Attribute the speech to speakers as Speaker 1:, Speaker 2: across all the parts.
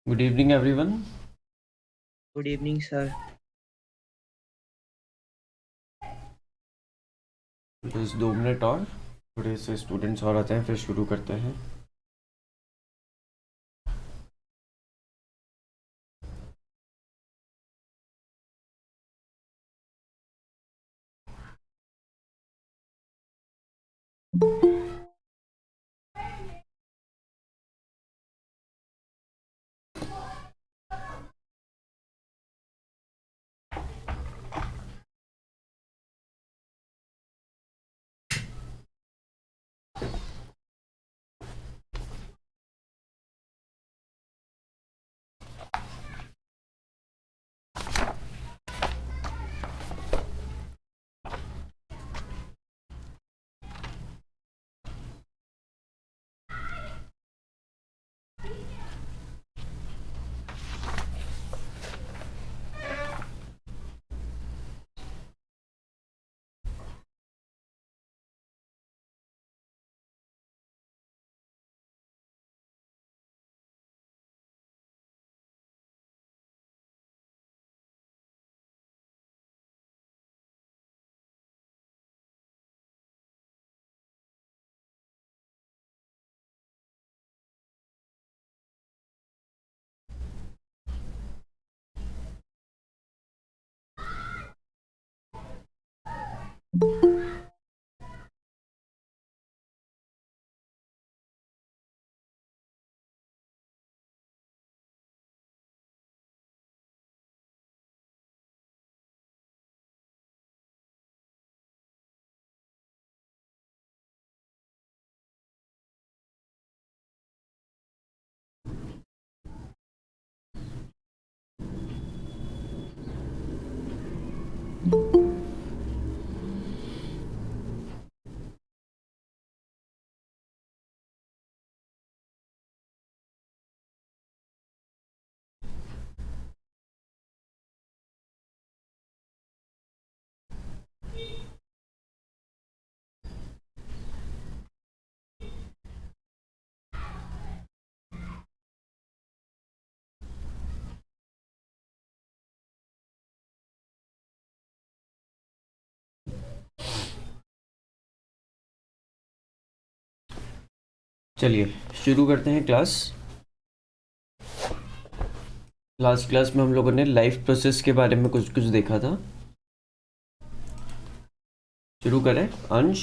Speaker 1: Good evening, everyone.
Speaker 2: Good evening, sir.
Speaker 1: बस 2 minute और थोड़े से स्टूडेंट्स और आते हैं फिर शुरू करते हैं. चलिए शुरू करते हैं क्लास. लास्ट क्लास में हम लोगों ने लाइफ प्रोसेस के बारे में कुछ कुछ देखा था. शुरू करें. अंश,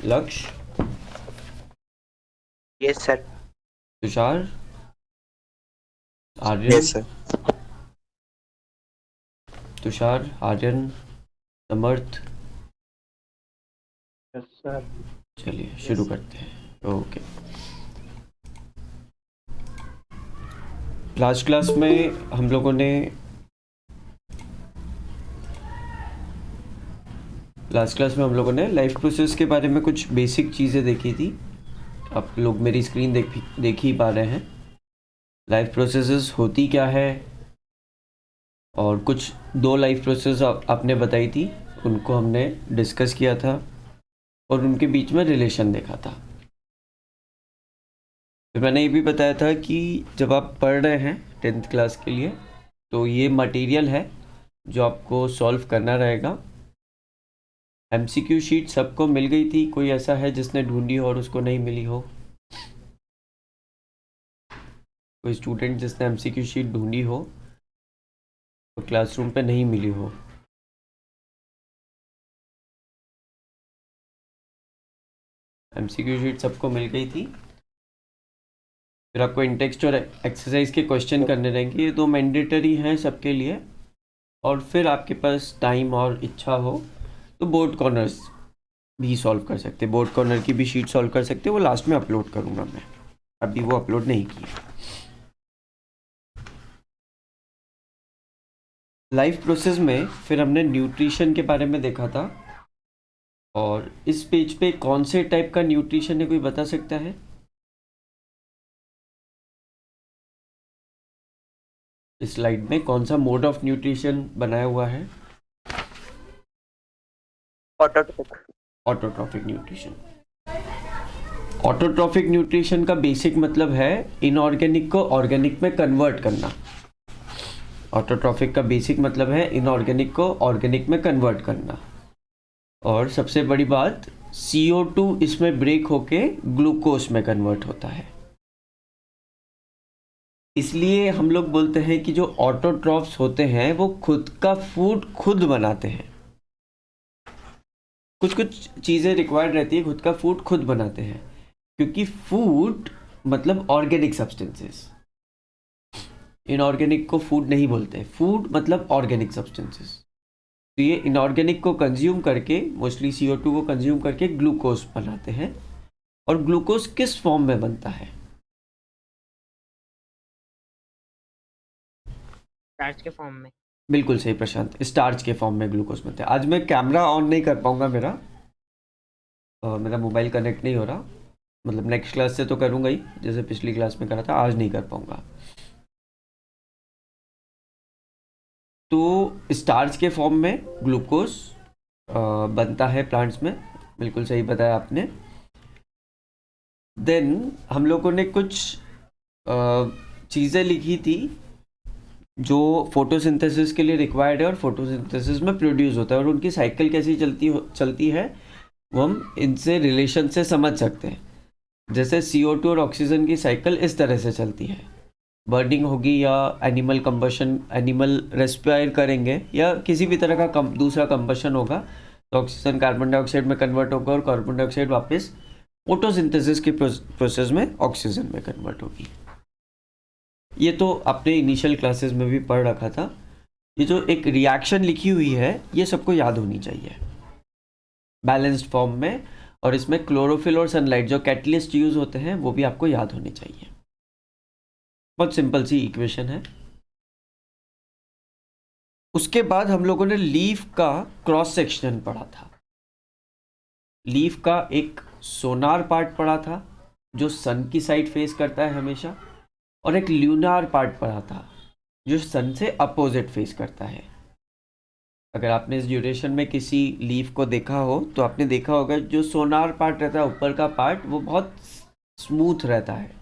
Speaker 1: लक्ष्य,
Speaker 2: Yes, sir.
Speaker 1: Tushar, Aryan.
Speaker 3: Yes, sir.
Speaker 1: Tushar, Aryan, समर्थ.
Speaker 2: Yes, sir.
Speaker 1: चलिए शुरू करते हैं. ओके. लास्ट क्लास में हम लोगों ने लाइफ प्रोसेस के बारे में कुछ बेसिक चीज़ें देखी थी. आप लोग मेरी स्क्रीन देख ही पा रहे हैं. लाइफ प्रोसेसेस होती क्या है और कुछ 2 लाइफ प्रोसेस आपने बताई थी, उनको हमने डिस्कस किया था और उनके बीच में रिलेशन देखा था. फिर मैंने ये भी बताया था कि जब आप पढ़ रहे हैं 10th क्लास के लिए तो ये मटेरियल है जो आपको सॉल्व करना रहेगा. एमसीक्यू शीट सबको मिल गई थी? कोई ऐसा है जिसने ढूंढी हो और उसको नहीं मिली हो? कोई स्टूडेंट जिसने एमसीक्यू शीट ढूंढी हो तो क्लासरूम पे नहीं मिली हो? एमसीक्यू शीट सबको मिल गई थी. फिर आपको इंटेक्स्ट और एक्सरसाइज के क्वेश्चन करने रहेंगे. ये 2 मैंडेटरी हैं सबके लिए. और फिर आपके पास टाइम और इच्छा हो तो बोर्ड कॉर्नर्स भी सॉल्व कर सकते हैं. बोर्ड कॉर्नर की भी शीट सॉल्व कर सकते हैं. वो लास्ट में अपलोड करूँगा मैं, अभी वो अपलोड नहीं की. लाइफ प्रोसेस में फिर हमने न्यूट्रिशन के बारे में देखा था. और इस पेज पे कौन से टाइप का न्यूट्रिशन है, कोई बता सकता है? इस स्लाइड में कौन सा मोड ऑफ न्यूट्रिशन बनाया हुआ है?
Speaker 2: Autotropic.
Speaker 1: Autotrophic nutrition. Autotrophic nutrition का बेसिक मतलब है इनऑर्गेनिक को ऑर्गेनिक में कन्वर्ट करना। ऑटोट्रॉफिक का बेसिक मतलब है इनऑर्गेनिक को ऑर्गेनिक में कन्वर्ट करना। और सबसे बड़ी बात, CO2 इसमें ब्रेक होके ग्लूकोज में कन्वर्ट होता है। इसलिए हम लोग बोलते हैं कि जो ऑटोट्रॉफ्स होते हैं वो खुद का फूड खुद बनाते हैं। कुछ कुछ चीज़ें रिक्वायर्ड रहती है, खुद का फूड खुद बनाते हैं, क्योंकि फूड मतलब ऑर्गेनिक सब्सटेंसेस। इनऑर्गेनिक को फूड नहीं बोलते, फूड मतलब ऑर्गेनिक सब्सटेंसेस। तो ये इनऑर्गेनिक को कंज्यूम करके, मोस्टली CO2 को कंज्यूम करके ग्लूकोज बनाते हैं। और ग्लूकोज किस फॉर्म में बनता है?
Speaker 2: स्टार्च के फॉर्म में।
Speaker 1: बिल्कुल सही प्रशांत, स्टार्च के फॉर्म में ग्लूकोज बनते हैं। आज मैं कैमरा ऑन नहीं कर पाऊंगा, मेरा मोबाइल कनेक्ट नहीं हो रहा। मतलब नेक्स्ट क्लास से तो करूंगा ही, जैसे पिछली क्लास में करा था, आज नहीं कर पाऊंगा। तो स्टार्च के फॉर्म में ग्लूकोज बनता है प्लांट्स में, बिल्कुल सही बताया आपने। देन हम लोगों ने कुछ चीज़ें लिखी थी जो फोटोसिंथेसिस के लिए रिक्वायर्ड है और फोटोसिंथेसिस में प्रोड्यूस होता है, और उनकी साइकिल कैसी चलती है वो हम इनसे रिलेशन से समझ सकते हैं। जैसे CO2 और ऑक्सीजन की साइकिल इस तरह से चलती है, बर्निंग होगी या एनिमल कंबशन, एनिमल रेस्पायर करेंगे या किसी भी तरह का दूसरा कंबशन होगा, तो ऑक्सीजन कार्बन डाइऑक्साइड में कन्वर्ट होगा और कार्बन डाइऑक्साइड वापस फोटोसिंथेसिस के प्रोसेस में ऑक्सीजन में कन्वर्ट होगी। ये तो आपने इनिशियल क्लासेस में भी पढ़ रखा था। ये जो एक रिएक्शन लिखी हुई है ये सबको याद होनी चाहिए बैलेंस्ड फॉर्म में, और इसमें क्लोरोफिल और सनलाइट जो कैटलिस्ट यूज होते हैं वो भी आपको याद होने चाहिए। बहुत सिंपल सी इक्वेशन है। उसके बाद हम लोगों ने लीफ का क्रॉस सेक्शन पढ़ा था। लीफ का एक सोनार पार्ट पढ़ा था जो सन की साइड फेस करता है हमेशा, और एक ल्यूनार पार्ट पढ़ा था जो सन से अपोजिट फेस करता है। अगर आपने इस ड्यूरेशन में किसी लीफ को देखा हो तो आपने देखा होगा जो सोनार पार्ट रहता है, ऊपर का पार्ट, वो बहुत स्मूथ रहता है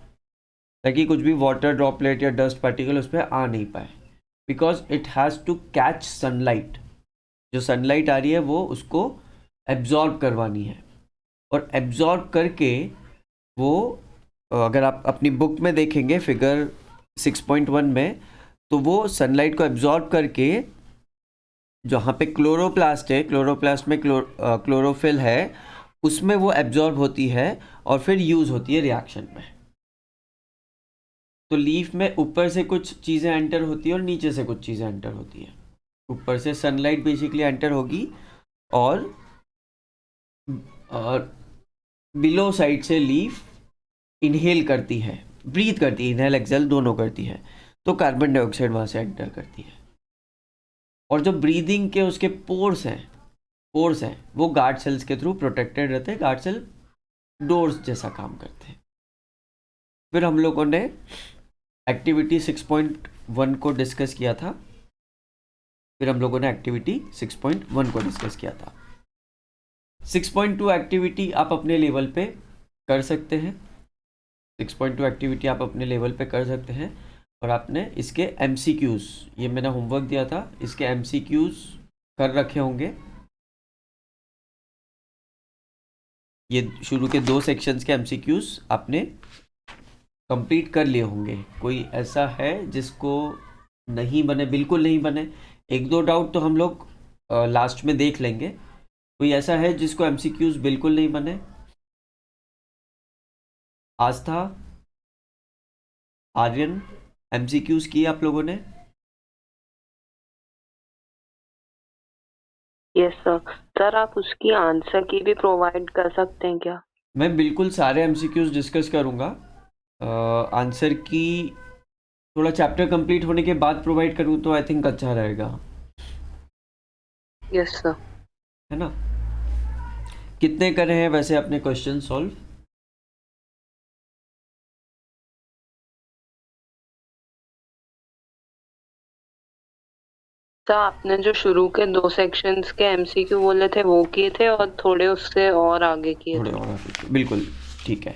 Speaker 1: ताकि कुछ भी वाटर ड्रॉपलेट या डस्ट पार्टिकल उस पर आ नहीं पाए, because it has to catch sunlight. जो सनलाइट आ रही है वो उसको एब्जॉर्ब करवानी है, और एब्जॉर्ब करके वो, अगर आप अपनी बुक में देखेंगे फिगर 6.1 में, तो वो सनलाइट को एब्जॉर्ब करके जहाँ पे क्लोरोप्लास्ट है, क्लोरोप्लास्ट में क्लोरोफिल है, उसमें वो एब्जॉर्ब होती है और फिर यूज़ होती है रिएक्शन में। तो लीफ में ऊपर से कुछ चीज़ें एंटर होती है और नीचे से कुछ चीज़ें एंटर होती है। ऊपर से सनलाइट बेसिकली एंटर होगी और बिलो साइड से लीफ इनहेल करती है, ब्रीथ करती है, इनहेल एक्सेल दोनों करती है, तो कार्बन डाइऑक्साइड वहाँ से एंटर करती है। और जो ब्रीदिंग के उसके पोर्स हैं वो गार्ड सेल्स के थ्रू प्रोटेक्टेड रहते हैं। गार्ड सेल डोर्स जैसा काम करते हैं। फिर हम लोगों ने एक्टिविटी 6.1 को डिस्कस किया था। 6.2 एक्टिविटी आप अपने लेवल पे कर सकते हैं। 6.2 एक्टिविटी आप अपने लेवल पे कर सकते हैं, और आपने इसके MCQs, ये मैंने होमवर्क दिया था, इसके MCQs कर रखे होंगे। ये शुरू के 2 सेक्शंस के MCQs आपने कंप्लीट कर लिए होंगे। कोई ऐसा है जिसको नहीं बने, बिल्कुल नहीं बने? एक दो डाउट तो हम लोग लास्ट में देख लेंगे। कोई ऐसा है जिसको MCQs बिल्कुल नहीं बने? आस्था, आर्यन, MCQs किए आप लोगों ने?
Speaker 3: Yes sir. सर आप उसकी आंसर की भी प्रोवाइड कर सकते हैं क्या?
Speaker 1: मैं बिल्कुल सारे MCQs डिस्कस करूँगा। आंसर की थोड़ा चैप्टर कंप्लीट होने के बाद प्रोवाइड करूँ तो आई थिंक अच्छा रहेगा।
Speaker 3: Yes sir.
Speaker 1: है ना? कितने करे हैं वैसे अपने क्वेश्चन सॉल्व?
Speaker 3: सर आपने जो शुरू के 2 सेक्शंस के MCQ बोले थे वो किए थे, और थोड़े उससे और आगे किए
Speaker 1: थोड़े
Speaker 3: थे।
Speaker 1: और बिल्कुल। ठीक है,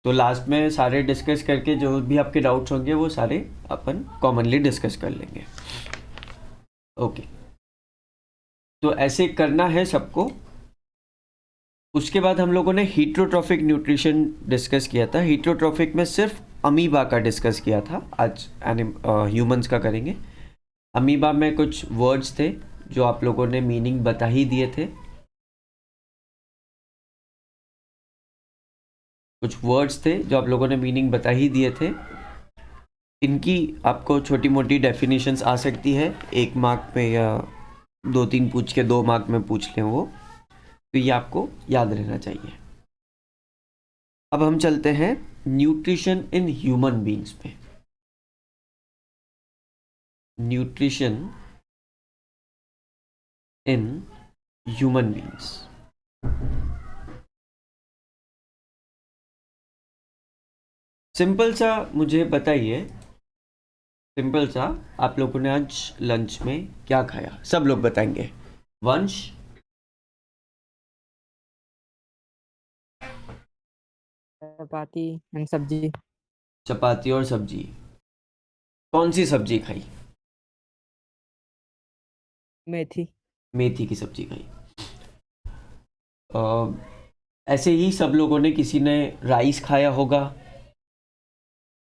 Speaker 1: तो लास्ट में सारे डिस्कस करके जो भी आपके डाउट्स होंगे वो सारे अपन कॉमनली डिस्कस कर लेंगे। ओके, तो ऐसे करना है सबको। उसके बाद हम लोगों ने हीट्रोट्रॉफिक न्यूट्रिशन डिस्कस किया था। हीट्रोट्रॉफिक में सिर्फ अमीबा का डिस्कस किया था, आज ह्यूमंस का करेंगे। अमीबा में कुछ वर्ड्स थे जो आप लोगों ने मीनिंग बता ही दिए थे। कुछ वर्ड्स थे जो आप लोगों ने मीनिंग बता ही दिए थे। इनकी आपको छोटी मोटी डेफिनेशंस आ सकती है, 1 मार्क में या 2-3 पूछ के 2 मार्क में पूछ लें वो, तो ये आपको याद रहना चाहिए। अब हम चलते हैं न्यूट्रिशन इन ह्यूमन बींग्स पे। Nutrition in human beings. Simple सा मुझे बताइए, सिंपल सा, आप लोगों ने आज लंच में क्या खाया? सब लोग बताएंगे। वंश,
Speaker 2: चपाती एंड सब्जी।
Speaker 1: चपाती और सब्जी। कौन सी सब्जी खाई?
Speaker 2: मेथी।
Speaker 1: मेथी की सब्जी खाई। ऐसे ही सब लोगों ने, किसी ने राइस खाया होगा,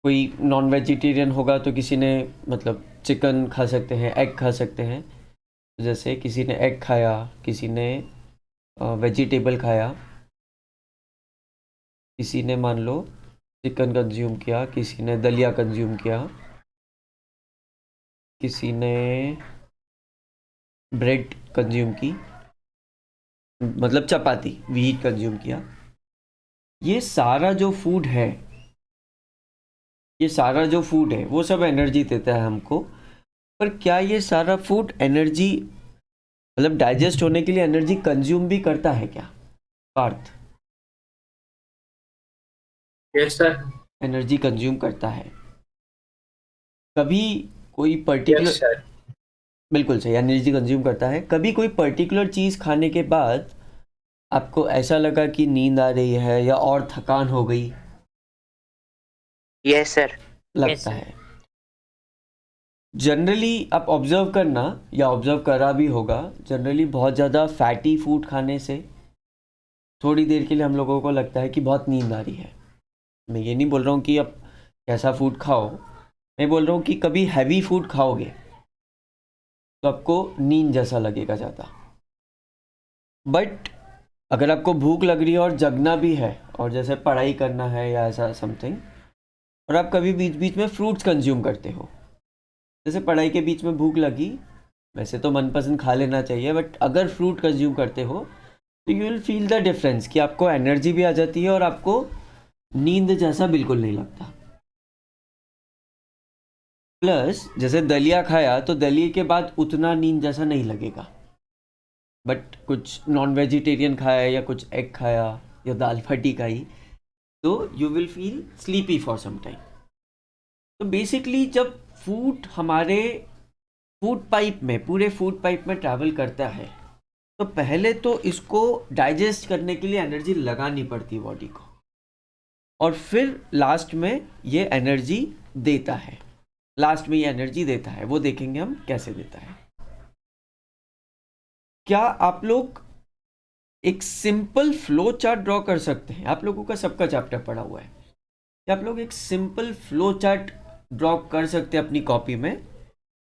Speaker 1: कोई नॉन वेजिटेरियन होगा तो किसी ने मतलब चिकन खा सकते हैं, एग खा सकते हैं। जैसे किसी ने एग खाया, किसी ने वेजिटेबल खाया, किसी ने मान लो चिकन कंज्यूम किया, किसी ने दलिया कंज्यूम किया, किसी ने ब्रेड कंज्यूम की, मतलब चपाती व्हीट कंज्यूम किया। ये सारा जो फूड है, ये सारा जो फूड है वो सब एनर्जी देता है हमको। पर क्या ये सारा फूड एनर्जी, मतलब डाइजेस्ट होने के लिए एनर्जी कंज्यूम भी करता है क्या Parth?
Speaker 4: Yes sir.
Speaker 1: Energy consume करता है। कभी कोई
Speaker 4: यस
Speaker 1: पर्टिकुलर,
Speaker 4: सर।
Speaker 1: बिल्कुल सही, एनर्जी कंज्यूम करता है। कभी कोई पर्टिकुलर चीज़ खाने के बाद आपको ऐसा लगा कि नींद आ रही है या और थकान हो गई?
Speaker 3: Yes sir.
Speaker 1: लगता है। जनरली आप ऑब्जर्व करना, या ऑब्जर्व करा भी होगा, जनरली बहुत ज़्यादा फैटी फूड खाने से थोड़ी देर के लिए हम लोगों को लगता है कि बहुत नींद आ रही है। मैं ये नहीं बोल रहा हूँ कि आप कैसा फूड खाओ, मैं बोल रहा हूँ कि कभी हैवी फूड खाओगे तो आपको नींद जैसा लगेगा ज़्यादा। बट अगर आपको भूख लग रही है और जगना भी है, और जैसे पढ़ाई करना है या ऐसा समथिंग, और आप कभी बीच बीच में फ्रूट्स कंज्यूम करते हो, जैसे पढ़ाई के बीच में भूख लगी, वैसे तो मनपसंद खा लेना चाहिए, बट अगर फ्रूट कंज्यूम करते हो तो you will feel the difference कि आपको एनर्जी भी आ जाती है और आपको नींद जैसा बिल्कुल नहीं लगता। प्लस जैसे दलिया खाया तो दलिया के बाद उतना नींद जैसा नहीं लगेगा। बट कुछ नॉन वेजिटेरियन खाया या कुछ एग खाया या दाल बाटी खाई तो you will feel sleepy for some time. तो बेसिकली जब फूड हमारे फूड पाइप में, पूरे फूड पाइप में ट्रैवल करता है, तो पहले तो इसको डाइजेस्ट करने के लिए एनर्जी लगानी पड़ती है बॉडी को, और फिर लास्ट में ये एनर्जी देता है। लास्ट में ये एनर्जी देता है, वो देखेंगे हम कैसे देता है। क्या आप लोग एक सिंपल फ्लो चार्ट ड्रॉ कर सकते हैं? आप लोगों का सबका चैप्टर पढ़ा हुआ है, क्या आप लोग एक सिंपल फ्लो चार्ट ड्रॉ कर सकते हैं अपनी कॉपी में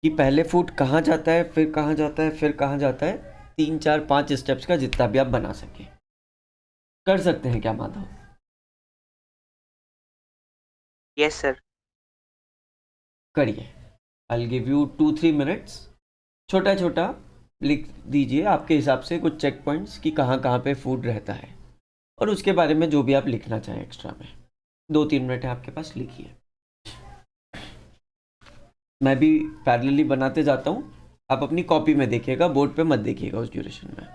Speaker 1: कि पहले फूड कहाँ जाता है, फिर कहाँ जाता है, फिर कहाँ जाता है? 3 4 5 स्टेप्स का जितना भी आप बना सके। कर सकते हैं क्या माधव?
Speaker 3: Yes sir.
Speaker 1: करिए। I will give you 2-3 minutes. छोटा छोटा लिख दीजिए आपके हिसाब से कुछ चेक पॉइंट्स कि कहाँ कहाँ पे फूड रहता है, और उसके बारे में जो भी आप लिखना चाहें एक्स्ट्रा में। 2-3 मिनट है आपके पास, लिखिए। मैं भी पैरेलली बनाते जाता हूँ, आप अपनी कॉपी में देखिएगा, बोर्ड पे मत देखिएगा उस ड्यूरेशन में।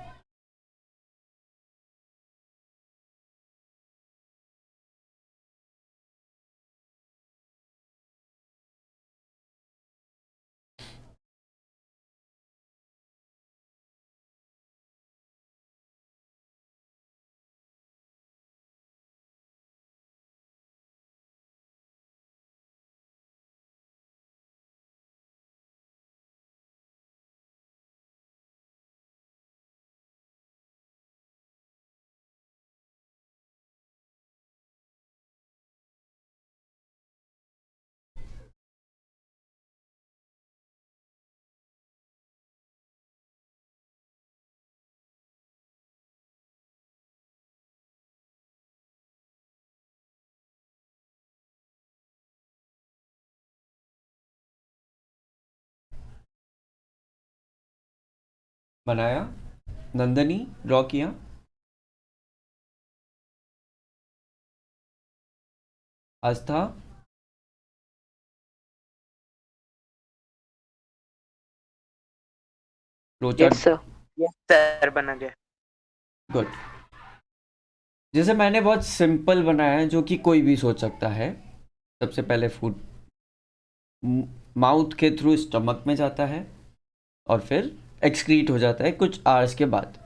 Speaker 1: बनाया। नंदनी ड्रॉ किया। Astha, flowchart.
Speaker 3: Yes sir.
Speaker 4: Yes sir, बना गया।
Speaker 1: गुड। जैसे मैंने बहुत सिंपल बनाया है जो कि कोई भी सोच सकता है। सबसे पहले फूड माउथ के थ्रू स्टमक में जाता है और फिर एक्सक्रीट हो जाता है कुछ आवर्स के बाद।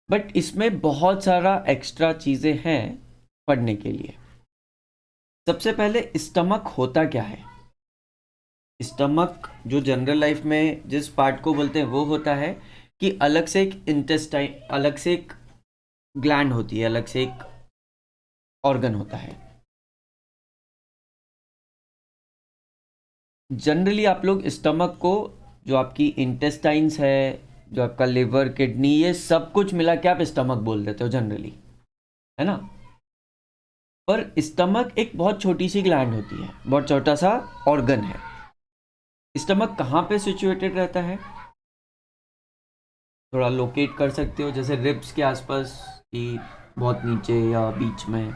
Speaker 1: बट इसमें बहुत सारा एक्स्ट्रा चीज़ें हैं पढ़ने के लिए। सबसे पहले स्टमक होता क्या है। स्टमक जो जनरल लाइफ में जिस पार्ट को बोलते हैं वो होता है कि अलग से एक इंटेस्टाइन, अलग से एक ग्लैंड होती है, अलग से एक ऑर्गन होता है। जनरली आप लोग स्टमक को, जो आपकी इंटेस्टाइन्स है, जो आपका लिवर, किडनी, ये सब कुछ मिला के आप स्टमक बोल देते हो जनरली, है ना। पर स्टमक एक बहुत छोटी सी ग्लैंड होती है, बहुत छोटा सा ऑर्गन है। स्टमक कहाँ पे सिचुएटेड रहता है, थोड़ा लोकेट कर सकते हो, जैसे रिब्स के आसपास कि बहुत नीचे या बीच में।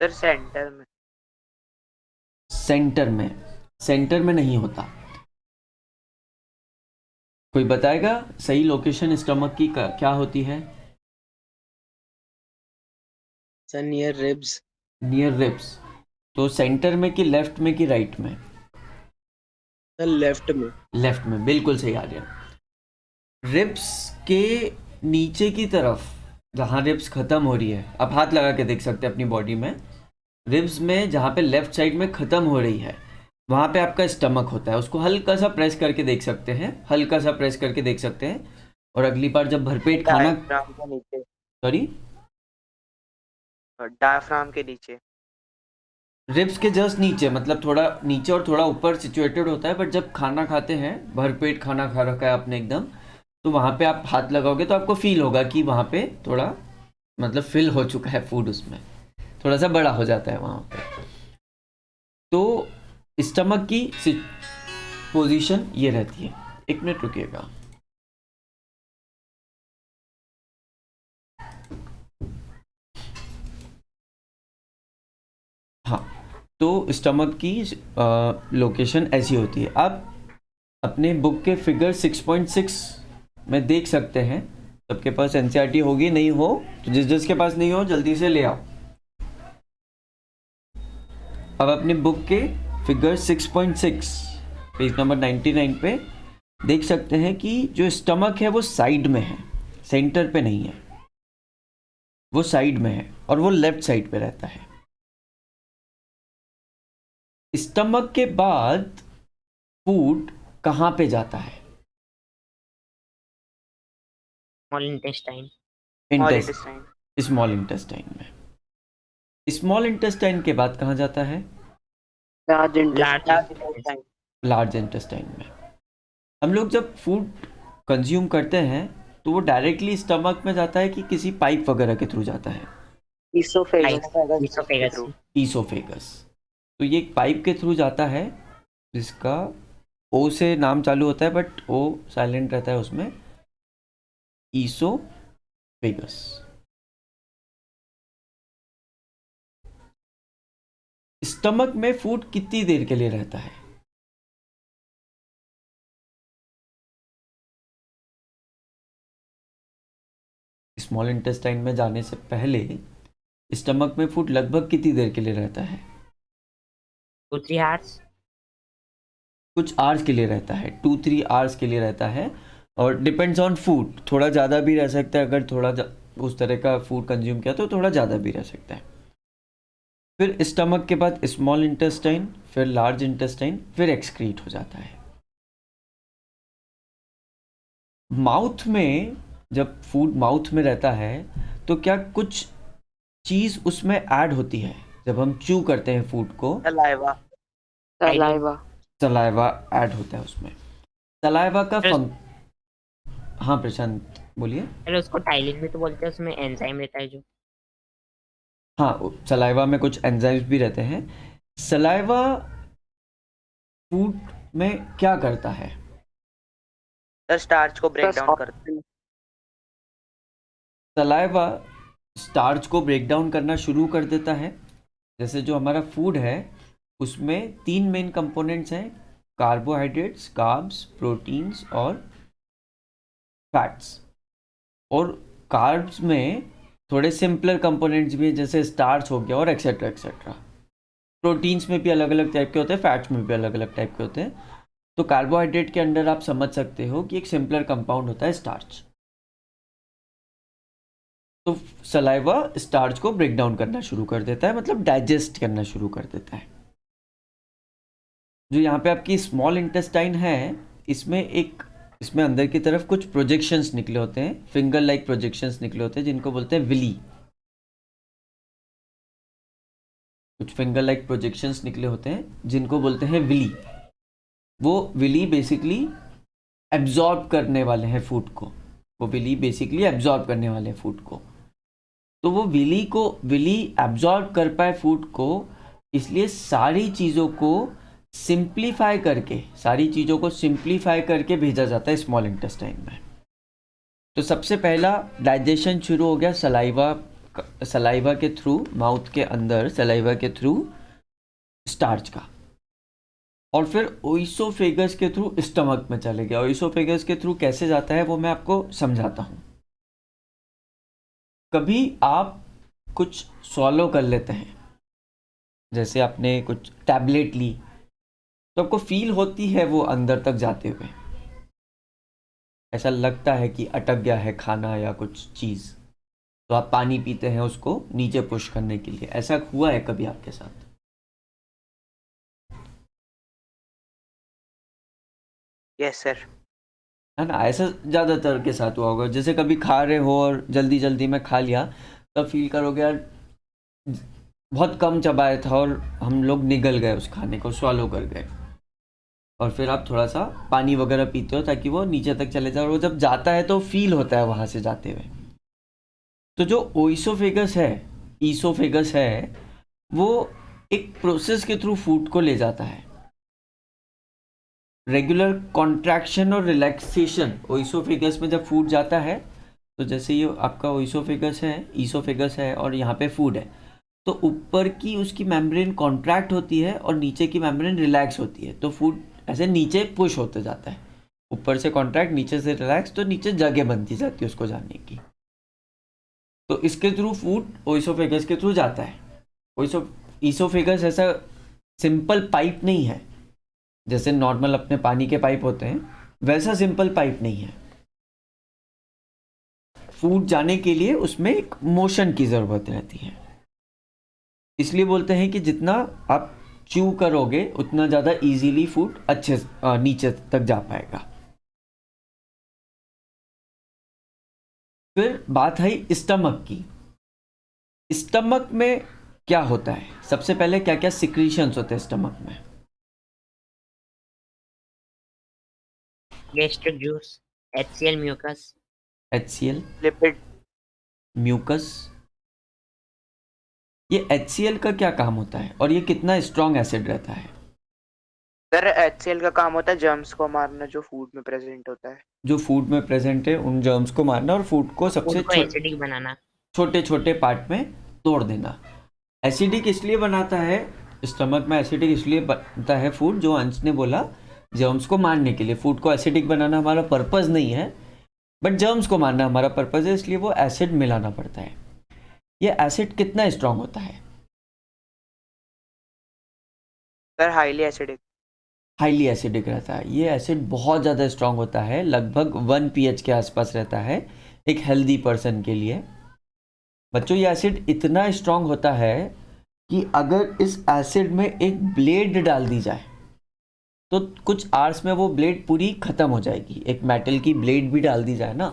Speaker 4: सर सेंटर में।
Speaker 1: सेंटर में? सेंटर में नहीं होता। कोई बताएगा सही लोकेशन स्टमक की क्या होती है?
Speaker 4: Sir near ribs.
Speaker 1: Near ribs. तो सेंटर में कि लेफ्ट में कि राइट में?
Speaker 4: सर लेफ्ट में।
Speaker 1: लेफ्ट में, बिल्कुल सही आ रहा है। रिब्स के नीचे की तरफ जहाँ रिब्स खत्म हो रही है, आप हाथ लगा के देख सकते हैं अपनी बॉडी में। रिब्स में जहाँ पे लेफ्ट साइड में खत्म हो रही है वहाँ पे आपका स्टमक होता है। उसको हल्का सा प्रेस करके देख सकते हैं, हल्का सा प्रेस करके देख सकते हैं। और अगली बार जब भरपेट खाना,
Speaker 4: डायफ्राम के नीचे।
Speaker 1: सॉरी,
Speaker 4: डायफ्राम के नीचे।
Speaker 1: रिब्स के जस्ट नीचे, मतलब थोड़ा नीचे और थोड़ा ऊपर सिचुएटेड होता है। बट जब खाना खाते हैं, भरपेट खाना खा रखा है आपने एकदम, तो वहाँ पे आप हाथ लगाओगे तो आपको फील होगा कि वहाँ पे थोड़ा, मतलब फिल हो चुका है फूड, उसमें थोड़ा सा बड़ा हो जाता है वहाँ पे। तो स्टमक की पोजीशन ये रहती है। एक मिनट रुकिएगा। हाँ, तो स्टमक की लोकेशन ऐसी होती है। आप अपने बुक के फिगर 6.6 में देख सकते हैं। सबके पास एनसीईआरटी होगी, नहीं हो तो जिस जिसके पास नहीं हो जल्दी से ले आओ। अब अपनी बुक के फिगर 6.6 पेज नंबर 99 पे देख सकते हैं कि जो स्टमक है वो साइड में है, सेंटर पे नहीं है, वो साइड में है और वो लेफ्ट साइड पे रहता है। स्टमक के बाद फूड कहाँ पे जाता है?
Speaker 5: Small intestine.
Speaker 1: स्मॉल इंटेस्टाइन में। स्मॉल इंटेस्टाइन के बाद कहाँ जाता है?
Speaker 3: Large
Speaker 5: intestine.
Speaker 1: लार्ज इंटेस्टाइन में। हम लोग जब फूड कंज्यूम करते हैं तो वो डायरेक्टली स्टमक में जाता है कि किसी पाइप वगैरह के थ्रू जाता है? ईसोफेगस। तो ये एक पाइप के थ्रू जाता है जिसका ओ से नाम चालू होता है बट ओ साइलेंट रहता है उसमें। ईसोफेगस। स्टमक में फूड कितनी देर के लिए रहता है? स्मॉल इंटेस्टाइन में जाने से पहले स्टमक में फूड लगभग कितनी देर के लिए रहता है?
Speaker 5: 2-3 आवर्स।
Speaker 1: कुछ आवर्स के लिए रहता है, 2-3 आवर्स के लिए रहता है। और डिपेंड्स ऑन फूड, थोड़ा ज़्यादा भी रह सकता है। अगर थोड़ा उस तरह का फूड कंज्यूम किया तो थोड़ा ज़्यादा भी रह सकता है। फिर स्टमक के बाद स्मॉल इंटेस्टाइन, फिर लार्ज इंटेस्टाइन, फिर एक्सक्रीट हो जाता है। माउथ में जब फूड माउथ में रहता है तो क्या कुछ चीज़ उसमें ऐड होती है जब हम च्यू करते हैं फूड को?
Speaker 4: सलाइवा।
Speaker 1: सलाइवा ऐड होता है उसमें। सलाइवा का हाँ प्रशांत बोलिए।
Speaker 5: अरे उसको टाइलिन भी तो बोलते हैं, उसमें एंजाइम रहता है जो।
Speaker 1: हाँ, सलाइवा में कुछ एंजाइम्स भी रहते हैं। सलाइवा फूड में क्या करता है?
Speaker 4: सर स्टार्च को ब्रेक डाउन कर
Speaker 1: सलाइवा स्टार्च को ब्रेक डाउन करना शुरू कर देता है। जैसे जो हमारा फूड है उसमें 3 मेन कंपोनेंट्स हैं, कार्बोहाइड्रेट्स, कार्ब्स, प्रोटीन्स और फैट्स। और कार्ब्स में थोड़े सिंपलर कंपोनेंट्स भी हैं, जैसे स्टार्च हो गया और एक्सेट्रा एक्सेट्रा। प्रोटीन्स में भी अलग अलग टाइप के होते हैं, फैट्स में भी अलग अलग टाइप के होते हैं। तो कार्बोहाइड्रेट के अंदर आप समझ सकते हो कि एक सिंपलर कंपाउंड होता है स्टार्च। तो सलाइवा स्टार्च को ब्रेक डाउन करना शुरू कर देता है, मतलब डाइजेस्ट करना शुरू कर देता है। जो यहाँ पे आपकी स्मॉल इंटेस्टाइन है, इसमें अंदर की तरफ कुछ प्रोजेक्शंस निकले होते हैं, फिंगर लाइक प्रोजेक्शंस निकले होते हैं, जिनको बोलते हैं विली। कुछ फिंगर लाइक प्रोजेक्शंस निकले होते हैं जिनको बोलते हैं विली। वो विली बेसिकली एब्जॉर्ब करने वाले हैं फूड को। वो विली बेसिकली एब्जॉर्ब करने वाले हैं फूड को। तो वो विली एब्जॉर्ब कर पाए फूड को, इसलिए सारी चीज़ों को सिंप्लीफाई करके भेजा जाता है स्मॉल इंटेस्टाइन में। तो सबसे पहला डाइजेशन शुरू हो गया सलाइवा के थ्रू, माउथ के अंदर सलाइवा के थ्रू स्टार्च का, और फिर ओइसोफेगस के थ्रू स्टमक में चले गया। ओइसोफेगस के थ्रू कैसे जाता है वो मैं आपको समझाता हूँ। कभी आप कुछ स्वॉलो कर लेते हैं, जैसे आपने कुछ टैबलेट ली, तो आपको फील होती है वो अंदर तक जाते हुए, ऐसा लगता है कि अटक गया है खाना या कुछ चीज़, तो आप पानी पीते हैं उसको नीचे पुश करने के लिए। ऐसा हुआ है कभी आपके साथ?
Speaker 4: Yes sir.
Speaker 1: है ना, ऐसा ज़्यादातर के साथ हुआ होगा। जैसे कभी खा रहे हो और जल्दी जल्दी में खा लिया, तब फील करोगे यार बहुत कम चबाया था और हम लोग निगल गए उस खाने को, स्वॉलो कर गए। और फिर आप थोड़ा सा पानी वगैरह पीते हो ताकि वो नीचे तक चले जाए, और वो जब जाता है तो फील होता है वहाँ से जाते हुए। तो जो ईसोफेगस है वो एक प्रोसेस के थ्रू फूड को ले जाता है। रेगुलर कॉन्ट्रैक्शन और रिलैक्सेशन ओइसोफेगस में जब फूड जाता है, तो जैसे ये आपका ईसोफेगस है और यहाँ पे फूड है, तो ऊपर की उसकी मेम्ब्रेन कॉन्ट्रैक्ट होती है और नीचे की मेम्ब्रेन रिलैक्स होती है। तो फूड ऐसे नीचे पुश होते जाता है, ऊपर से कॉन्ट्रैक्ट, नीचे से रिलैक्स, तो नीचे जगह बनती जाती है उसको जाने की। तो इसके थ्रू फूड ओइसोफेगस के थ्रू जाता है। ईसोफेगस ऐसा सिंपल पाइप नहीं है, जैसे नॉर्मल अपने पानी के पाइप होते हैं, वैसा सिंपल पाइप नहीं है। फूड जाने के लिए उसमें एक मोशन की ज़रूरत रहती है। इसलिए बोलते हैं कि जितना आप च्यू करोगे उतना ज़्यादा इजीली फूड अच्छे नीचे तक जा पाएगा। फिर बात है स्टमक की। स्टमक में क्या होता है? सबसे पहले क्या क्या सिक्रीशंस होते हैं स्टमक में?
Speaker 5: Gastric juice, HCl mucus,
Speaker 1: HCl,
Speaker 4: lipid.
Speaker 1: Mucus. ये HCl का क्या काम होता है और ये कितना स्ट्रॉन्ग एसिड रहता है?
Speaker 4: सर HCl का काम होता है जर्म्स को मारना जो फूड में प्रेजेंट होता है।
Speaker 1: जो फूड में प्रेजेंट है उन जर्म्स को मारना और फूड को सबसे
Speaker 5: फूड को एसिडिक बनाना,
Speaker 1: छोटे छोटे पार्ट में तोड़ देना। एसिडिक इसलिए बनाता है, स्टमक में एसिडिक इसलिए बनता है फूड, जो अंश ने बोला, जर्म्स को मारने के लिए। फूड को एसिडिक बनाना हमारा पर्पस नहीं है, बट जर्म्स को मारना हमारा पर्पस है, इसलिए वो एसिड मिलाना पड़ता है। ये एसिड कितना स्ट्रांग होता है?
Speaker 4: Sir highly acidic.
Speaker 1: Highly acidic रहता है। ये एसिड बहुत ज़्यादा स्ट्रांग होता है, लगभग 1 pH के आसपास रहता है एक हेल्दी पर्सन के लिए। बच्चों, ये एसिड इतना स्ट्रांग होता है कि अगर इस एसिड में एक ब्लेड डाल दी जाए तो कुछ आवर्स में वो ब्लेड पूरी ख़त्म हो जाएगी। एक मेटल की ब्लेड भी डाल दी जाए ना,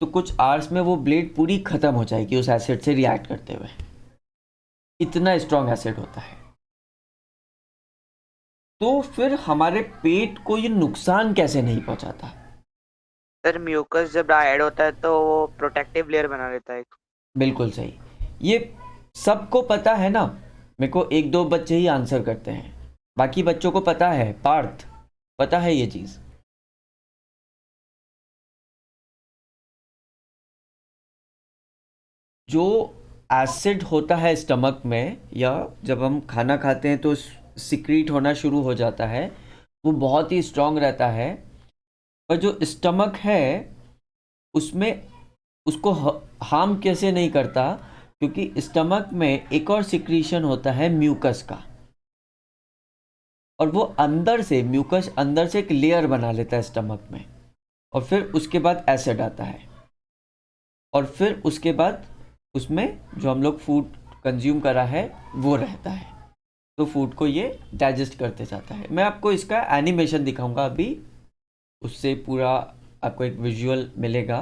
Speaker 1: तो कुछ आवर्स में वो ब्लेड पूरी ख़त्म हो जाएगी उस एसिड से रिएक्ट करते हुए। इतना स्ट्रांग एसिड होता है। तो फिर हमारे पेट को ये नुकसान कैसे नहीं पहुंचाता?
Speaker 4: सर म्यूकस जब ऐड होता है तो वो प्रोटेक्टिव लेयर बना लेता है।
Speaker 1: बिल्कुल सही। ये सबको पता है ना, मेरे को 1-2 बच्चे ही आंसर करते हैं, बाकी बच्चों को पता है। पार्थ, पता है ये चीज़? जो एसिड होता है स्टमक में, या जब हम खाना खाते हैं तो सिक्रीट होना शुरू हो जाता है, वो बहुत ही स्ट्रांग रहता है। पर जो स्टमक है उसमें उसको हार्म कैसे नहीं करता, क्योंकि स्टमक में एक और सिक्रीशन होता है म्यूकस का, और वो अंदर से म्यूकस अंदर से एक लेयर बना लेता है स्टमक में, और फिर उसके बाद एसिड आता है, और फिर उसके बाद उसमें जो हम लोग फूड कंज्यूम करा है वो रहता है, तो फूड को ये डाइजेस्ट करते जाता है। मैं आपको इसका एनिमेशन दिखाऊंगा अभी, उससे पूरा आपको एक विजुअल मिलेगा।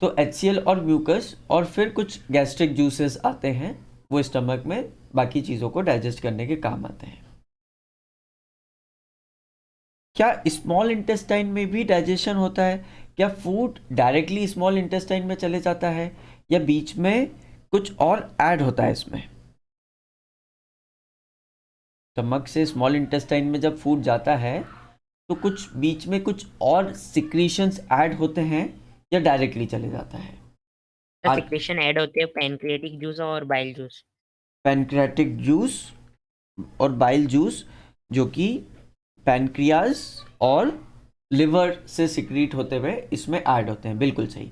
Speaker 1: तो HCl और म्यूकस और फिर कुछ गैस्ट्रिक जूसेस आते हैं, वो स्टमक में बाकी चीज़ों को डाइजेस्ट करने के काम आते हैं। क्या स्मॉल इंटेस्टाइन में भी डाइजेशन होता है? क्या फूड डायरेक्टली स्मॉल इंटेस्टाइन में चले जाता है, या बीच में कुछ और ऐड होता है इसमें? स्टमक से स्मॉल इंटेस्टाइन में जब फूड जाता है तो कुछ बीच में कुछ और सिक्रीशंस ऐड होते हैं, या डायरेक्टली चले जाता है?
Speaker 5: सिक्रेशन ऐड होते हैं पैनक्रियाटिक जूस और बाइल जूस।
Speaker 1: पैनक्रियाटिक जूस और बाइल जूस, जो कि पैनक्रियाज और लिवर से सिक्रीट होते हुए इसमें ऐड होते हैं, बिल्कुल सही।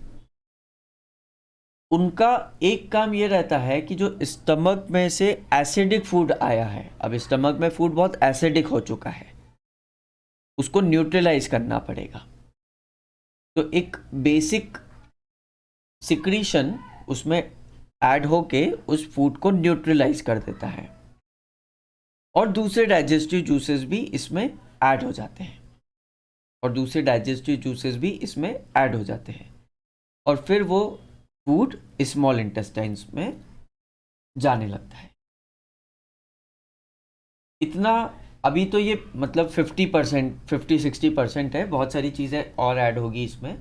Speaker 1: उनका एक काम ये रहता है कि जो स्टमक में से एसिडिक फूड आया है, अब स्टमक में फूड बहुत एसिडिक हो चुका है, उसको न्यूट्रलाइज करना पड़ेगा। तो एक बेसिक सिक्रीशन उसमें ऐड होके उस फूड को न्यूट्रलाइज कर देता है, और दूसरे डाइजेस्टिव जूसेस भी इसमें ऐड हो जाते हैं, और दूसरे डाइजेस्टिव जूसेस भी इसमें ऐड हो जाते हैं, और फिर वो फूड स्मॉल इंटेस्टाइन्स में जाने लगता है। इतना अभी तो ये मतलब 50% 50-60% है, बहुत सारी चीज़ें और ऐड होगी इसमें,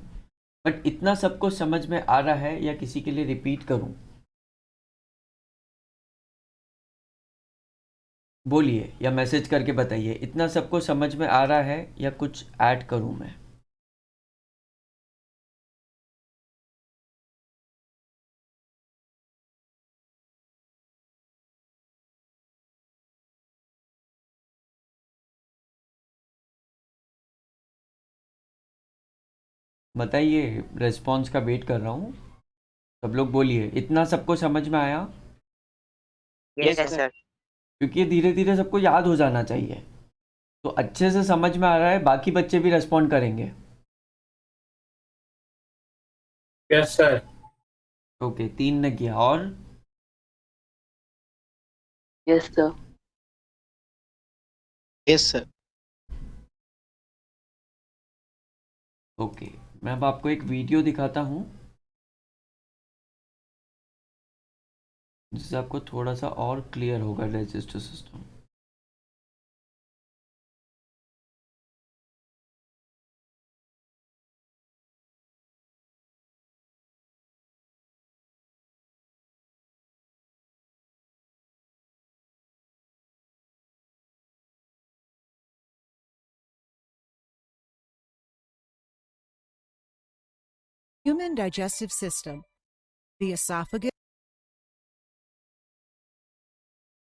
Speaker 1: बट इतना सबको समझ में आ रहा है, या किसी के लिए रिपीट करूं? बोलिए या मैसेज करके बताइए, इतना सबको समझ में आ रहा है या कुछ ऐड करूं मैं? बताइए, रिस्पॉन्स का वेट कर रहा हूँ। सब लोग बोलिए, इतना सबको समझ में आया?
Speaker 5: Yes
Speaker 4: yes
Speaker 5: sir.
Speaker 4: सर।
Speaker 1: क्योंकि धीरे धीरे सबको याद हो जाना चाहिए, तो अच्छे से समझ में आ रहा है, बाकी बच्चे भी रेस्पॉन्ड करेंगे।
Speaker 6: Yes sir.
Speaker 1: ओके, 3 ने किया, और
Speaker 3: yes sir.
Speaker 7: Yes sir.
Speaker 1: Okay, मैं अब आपको एक वीडियो दिखाता हूँ जिससे आपको थोड़ा सा और क्लियर होगा digestive system.
Speaker 8: Human digestive system. The esophagus